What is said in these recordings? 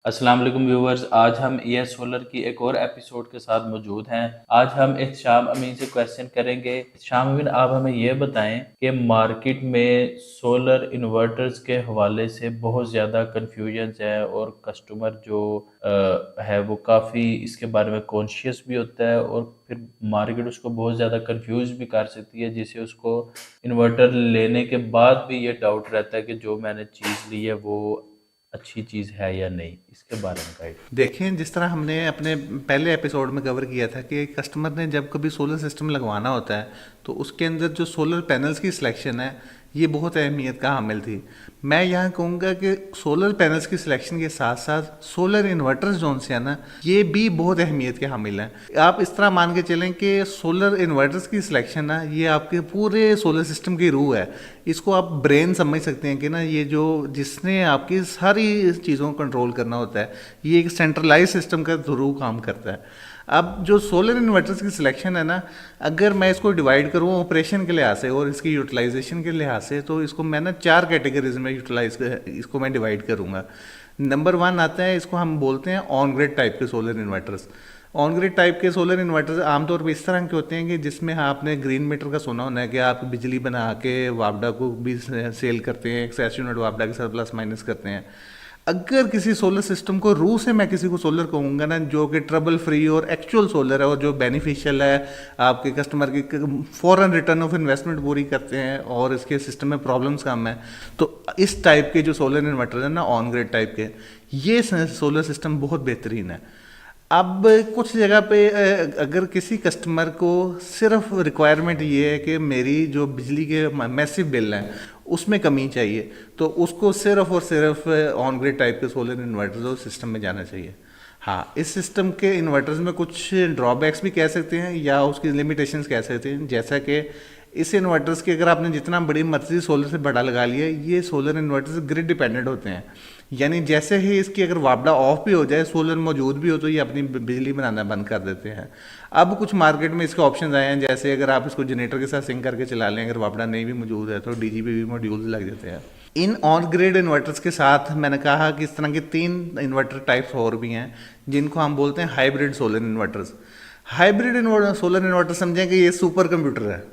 अस्सलाम वालेकुम व्यूवर्स, आज हम ES सोलर की एक और एपिसोड के साथ मौजूद हैं। आज हम एहतशाम अमीन से क्वेश्चन करेंगे। एहतशाम अमीन, आप हमें ये बताएं कि मार्केट में सोलर इन्वर्टर्स के हवाले से बहुत ज़्यादा कन्फ्यूजन है और कस्टमर जो है वो काफ़ी इसके बारे में कॉन्शियस भी होता है और फिर मार्केट उसको बहुत ज़्यादा कंफ्यूज भी कर सकती है, जिससे उसको इन्वर्टर लेने के बाद भी ये डाउट रहता है कि जो मैंने चीज़ ली है वो अच्छी चीज़ है या नहीं। इसके बारे में गाइड। देखें, जिस तरह हमने अपने पहले एपिसोड में कवर किया था कि कस्टमर ने जब कभी सोलर सिस्टम लगवाना होता है तो उसके अंदर जो सोलर पैनल्स की सिलेक्शन है ये बहुत अहमियत का हामिल थी। मैं यहाँ कहूँगा कि सोलर पैनल्स की सिलेक्शन के साथ साथ सोलर इन्वर्टर्स जो से है ना, ये भी बहुत अहमियत के हामिल हैं। आप इस तरह मान के चलें कि सोलर इन्वर्टर्स की सिलेक्शन ना ये आपके पूरे सोलर सिस्टम की रूह है। इसको आप ब्रेन समझ सकते हैं कि ना ये जो जिसने आपकी सारी चीज़ों को कंट्रोल करना होता है, ये एक सेंट्रलाइज सिस्टम का थ्रू काम करता है। अब जो सोलर इन्वर्टर्स की सिलेक्शन है ना, अगर मैं इसको डिवाइड करूँ ऑपरेशन के लिहाज से और इसकी यूटिलाइजेशन के लिहाज से, तो इसको मैं ना 4 कैटेगरीज में इसको मैं डिवाइड करूँगा। नंबर 1 आता है, इसको हम बोलते हैं ऑन ग्रिड टाइप के solar inverters. On grid type के सोलर इन्वर्टर्स आमतौर पर इस तरह के होते हैं कि जिसमें आपने ग्रीन मीटर का सुना होना है कि आप बिजली बना के वापडा को भी सेल करते हैं, एक्सेस यूनिट वापडा के साथ प्लस माइनस करते हैं। अगर किसी सोलर सिस्टम को रूह से मैं किसी को सोलर कहूँगा ना, जो कि ट्रबल फ्री और एक्चुअल सोलर है और जो बेनिफिशियल है, आपके कस्टमर की फॉरन रिटर्न ऑफ इन्वेस्टमेंट पूरी करते हैं और इसके सिस्टम में प्रॉब्लम्स कम है, तो इस टाइप के जो सोलर इन्वर्टर है ना, ऑन ग्रिड टाइप के, ये सोलर सिस्टम बहुत बेहतरीन है। अब कुछ जगह पे अगर किसी कस्टमर को सिर्फ रिक्वायरमेंट ये है कि मेरी जो बिजली के मैसिव बिल हैं उसमें कमी चाहिए, तो उसको सिर्फ और सिर्फ ऑन ग्रिड टाइप के सोलर इन्वर्टर्स सिस्टम में जाना चाहिए। हाँ, इस सिस्टम के इन्वर्टर्स में कुछ ड्रॉबैक्स भी कह सकते हैं या उसकी लिमिटेशंस कह सकते हैं, जैसा कि इस इन्वर्टर्स की अगर आपने जितना बड़ी मर्जी सोलर से बड़ा लगा लिया, ये सोलर इन्वर्टर्स ग्रिड डिपेंडेंट होते हैं। यानी जैसे ही इसकी अगर वापडा ऑफ भी हो जाए, सोलर मौजूद भी हो, तो ये अपनी बिजली बनाना बंद कर देते हैं। अब कुछ मार्केट में इसके ऑप्शंस आए हैं, जैसे अगर आप इसको जनरेटर के साथ सिंक करके चला लें, अगर वापडा नहीं भी मौजूद है तो डीजीबी मॉड्यूल्स लग जाते हैं। इन ऑन ग्रिड इन्वर्टर्स के साथ मैंने कहा कि इस तरह के 3 इन्वर्टर टाइप्स और भी हैं, जिनको हम बोलते हैं hybrid solar inverters. Hybrid solar inverter समझें कि ये सुपर कंप्यूटर है।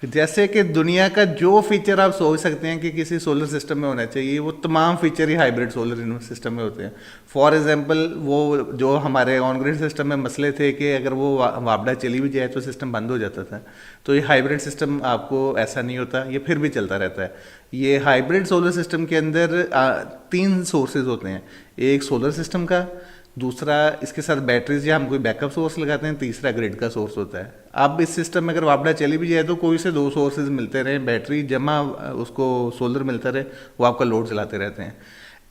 जैसे कि दुनिया का जो फीचर आप सोच सकते हैं कि किसी सोलर सिस्टम में होना चाहिए, वो तमाम फीचर ही हाइब्रिड सोलर सिस्टम में होते हैं। फॉर एग्जांपल, वो जो हमारे ऑन ग्रिड सिस्टम में मसले थे कि अगर वो वापडा चली भी जाए तो सिस्टम बंद हो जाता था, तो ये हाइब्रिड सिस्टम आपको ऐसा नहीं होता, ये फिर भी चलता रहता है। ये हाइब्रिड सोलर सिस्टम के अंदर 3 सोर्सेज होते हैं। एक सोलर सिस्टम का, दूसरा इसके साथ बैटरीज या हम कोई बैकअप सोर्स लगाते हैं, तीसरा ग्रिड का सोर्स होता है। अब इस सिस्टम में अगर वापडा चली भी जाए तो कोई से 2 सोर्सेज मिलते रहे, बैटरी जमा उसको सोलर मिलता रहे, वो आपका लोड चलाते रहते हैं।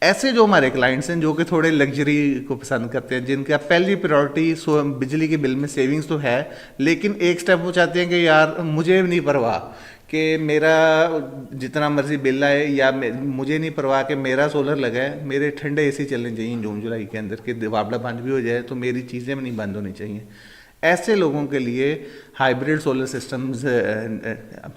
ऐसे जो हमारे क्लाइंट्स हैं जो कि थोड़े लग्जरी को पसंद करते हैं, जिनका पहली प्रायोरिटी बिजली के बिल में सेविंग्स तो है, लेकिन एक स्टेप वो चाहते हैं कि यार मुझे नहीं परवाह कि मेरा जितना मर्जी बिल आए, या मुझे नहीं परवाह कि मेरा सोलर लगा है, मेरे ठंडे एसी चलने चाहिए जून जुलाई के अंदर, कि वापडा बंद भी हो जाए तो मेरी चीज़ें नहीं बंद होनी चाहिए। ऐसे लोगों के लिए हाइब्रिड सोलर सिस्टम्स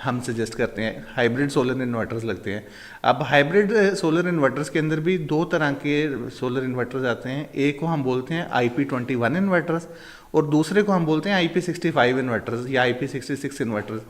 हम सजेस्ट करते हैं, हाइब्रिड सोलर इन्वर्टर्स लगते हैं। अब हाइब्रिड सोलर इन्वर्टर्स के अंदर भी 2 तरह के सोलर इन्वर्टर्स आते हैं। एक को हम बोलते हैं IP21 इन्वर्टर्स और दूसरे को हम बोलते हैं IP65 इन्वर्टर्स या IP66 इन्वर्टर्स।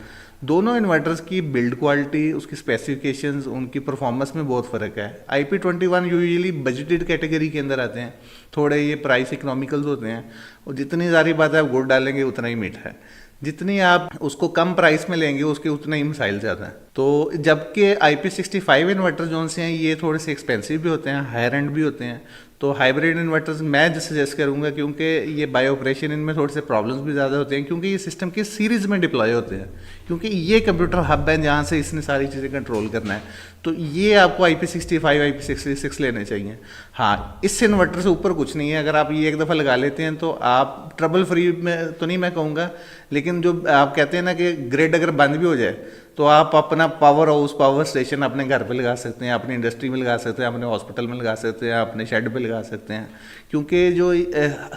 दोनों इन्वर्टर्स की बिल्ड क्वालिटी, उसकी स्पेसिफिकेशंस, उनकी परफॉर्मेंस में बहुत फ़र्क है। IP21 यूजुअली बजटेड कैटेगरी के अंदर आते हैं, थोड़े ये प्राइस इकोनॉमिकल्स होते हैं, और जितनी सारी बात है आप गुड़ डालेंगे उतना ही मीठा है, जितनी आप उसको कम प्राइस में लेंगे उसके उतने ही मिसाइल ज़्यादा हैं। तो जबकि IP65 इन्वर्टर जो से हैं ये थोड़े से एक्सपेंसिव भी होते हैं, हायर एंड भी होते हैं। तो हाइब्रिड इन्वर्टर्स मैं जो सजेस्ट करूंगा, क्योंकि ये बाय ऑपरेशन इनमें थोड़े से प्रॉब्लम्स भी ज़्यादा होते हैं, क्योंकि ये सिस्टम की सीरीज़ में डिप्लॉय होते हैं, क्योंकि ये कंप्यूटर हब है जहाँ से इसने सारी चीज़ें कंट्रोल करना है। तो ये आपको IP65 IP66 लेने चाहिए। हाँ, इस इन्वर्टर से ऊपर कुछ नहीं है। अगर आप ये एक दफ़ा लगा लेते हैं तो आप ट्रबल फ्री में तो नहीं मैं कहूँगा, लेकिन जो आप कहते हैं ना कि ग्रिड अगर बंद भी हो जाए तो आप अपना पावर हाउस, पावर स्टेशन अपने घर पे लगा सकते हैं, अपनी इंडस्ट्री में लगा सकते हैं, अपने हॉस्पिटल में लगा सकते हैं, अपने शेड पे लगा सकते हैं, क्योंकि जो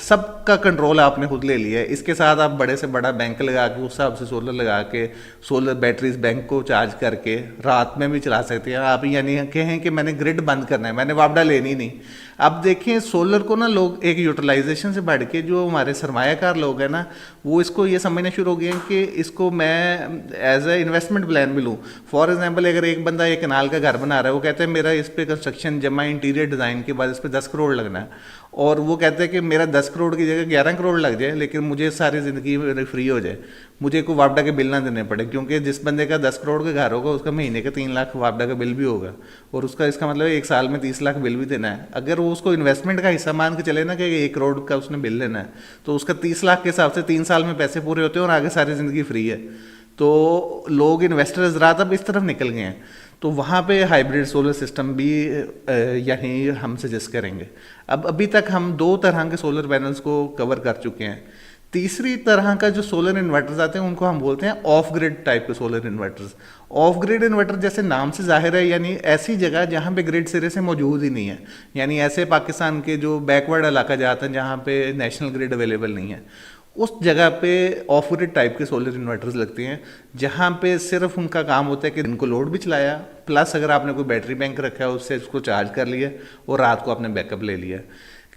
सबका कंट्रोल आपने खुद ले लिया है। इसके साथ आप बड़े से बड़ा बैंक लगा के उस हिसाब से सोलर लगा के सोलर बैटरीज बैंक को चार्ज करके रात में भी चला सकते हैं आप। यानी कहें कि मैंने ग्रिड बंद करना है, मैंने वापडा लेनी नहीं, अब देखें सोलर को ना लोग एक यूटिलाइजेशन से बढ़ के जो हमारे सरमायाकार लोग हैं ना, वो इसको ये समझना शुरू हो गए हैं कि इसको मैं एज ए इन्वेस्टमेंट प्लान भी लूँ। फॉर एग्जांपल अगर एक बंदा एक कनाल का घर बना रहा है, वो कहता है मेरा इस पे कंस्ट्रक्शन जमा इंटीरियर डिज़ाइन के बाद इस पे 10 करोड़ लगना है, और वो कहते हैं कि मेरा 10 करोड़ की जगह 11 करोड़ लग जाए लेकिन मुझे सारी ज़िंदगी फ्री हो जाए, मुझे कोई वापडा के बिल ना देने पड़े, क्योंकि जिस बंदे का 10 करोड़ का घर होगा उसका महीने का 3 लाख वापडा का बिल भी होगा, और उसका इसका मतलब एक साल में 30 लाख बिल भी देना है। अगर वो उसको इन्वेस्टमेंट का हिस्सा मान के चले ना कि 1 करोड़ का उसने बिल लेना है, तो उसका 30 लाख के हिसाब से 3 साल में पैसे पूरे होते हैं और आगे सारी ज़िंदगी फ्री है। तो लोग इन्वेस्टर हजरात अब इस तरफ निकल गए हैं, तो वहाँ पे हाइब्रिड सोलर सिस्टम भी यही हम सजेस्ट करेंगे। अब अभी तक हम 2 तरह के सोलर पैनल्स को कवर कर चुके हैं। तीसरी तरह का जो सोलर इन्वर्टर्स आते हैं उनको हम बोलते हैं ऑफ ग्रिड टाइप के solar inverters. Of grid inverter जैसे नाम से जाहिर है, यानी ऐसी जगह जहाँ पे ग्रिड सिरे से मौजूद ही नहीं है, यानी ऐसे पाकिस्तान के जो बैकवर्ड इलाका जाता है जहाँ पे नेशनल ग्रिड अवेलेबल नहीं है, उस जगह पे ऑफ ग्रिड टाइप के सोलर इन्वर्टर्स लगते हैं, जहाँ पे सिर्फ उनका काम होता है कि दिन को लोड भी चलाया, प्लस अगर आपने कोई बैटरी बैंक रखा है उससे उसको चार्ज कर लिया और रात को आपने बैकअप ले लिया।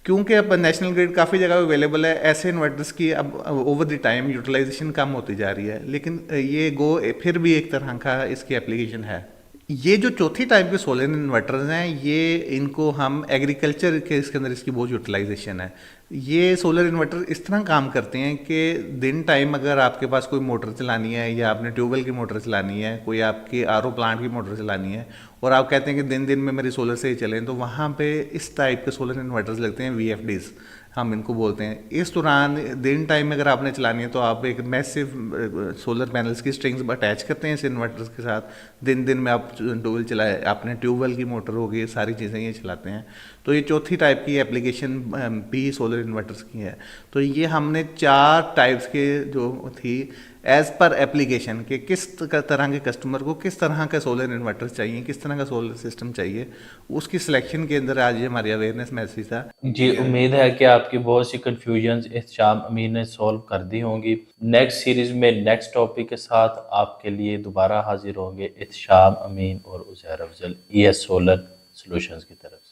क्योंकि अब नेशनल ग्रिड काफ़ी जगह अवेलेबल है, ऐसे इन्वर्टर्स की अब ओवर द टाइम यूटिलाइजेशन कम होती जा रही है, लेकिन ये फिर भी एक तरह का इसकी एप्लीकेशन है। ये जो चौथी टाइप के सोलर इन्वर्टर्स हैं, ये इनको हम एग्रीकल्चर के इसके अंदर इसकी बहुत यूटिलाइजेशन है। ये सोलर इन्वर्टर इस तरह काम करते हैं कि दिन टाइम अगर आपके पास कोई मोटर चलानी है या आपने ट्यूबवेल की मोटर चलानी है, कोई आपकी आरओ प्लांट की मोटर चलानी है, और आप कहते हैं कि दिन दिन में मेरी सोलर से ही चलें, तो वहाँ पे इस टाइप के सोलर इन्वर्टर्स लगते हैं, वीएफडीज हम इनको बोलते हैं। इस दौरान दिन टाइम में अगर आपने चलानी है तो आप एक मैसिव सोलर पैनल्स की स्ट्रिंग्स अटैच करते हैं इस इन्वर्टर्स के साथ, दिन दिन में आप ट्यूबवेल चलाए, आपने ट्यूबवेल की मोटर होगी, सारी चीज़ें ये चलाते हैं। तो ये चौथी टाइप की एप्लीकेशन भी सोलर इन्वर्टर्स की है। तो ये हमने 4 टाइप्स के जो थी एज पर एप्लीकेशन के किस तरह के कस्टमर को किस तरह का सोलर इन्वर्टर चाहिए, किस तरह का सोलर सिस्टम चाहिए, उसकी सिलेक्शन के अंदर आज ये हमारी अवेयरनेस मैसेज था। जी, उम्मीद है कि आपकी बहुत सी कंफ्यूजन्स इत्शाम अमीन ने सॉल्व कर दी होंगी। नेक्स्ट सीरीज में नेक्स्ट टॉपिक के साथ आपके लिए दोबारा हाजिर होंगे इत्शाम अमीन और Uzair Afzal ES solar solutions की तरफ से।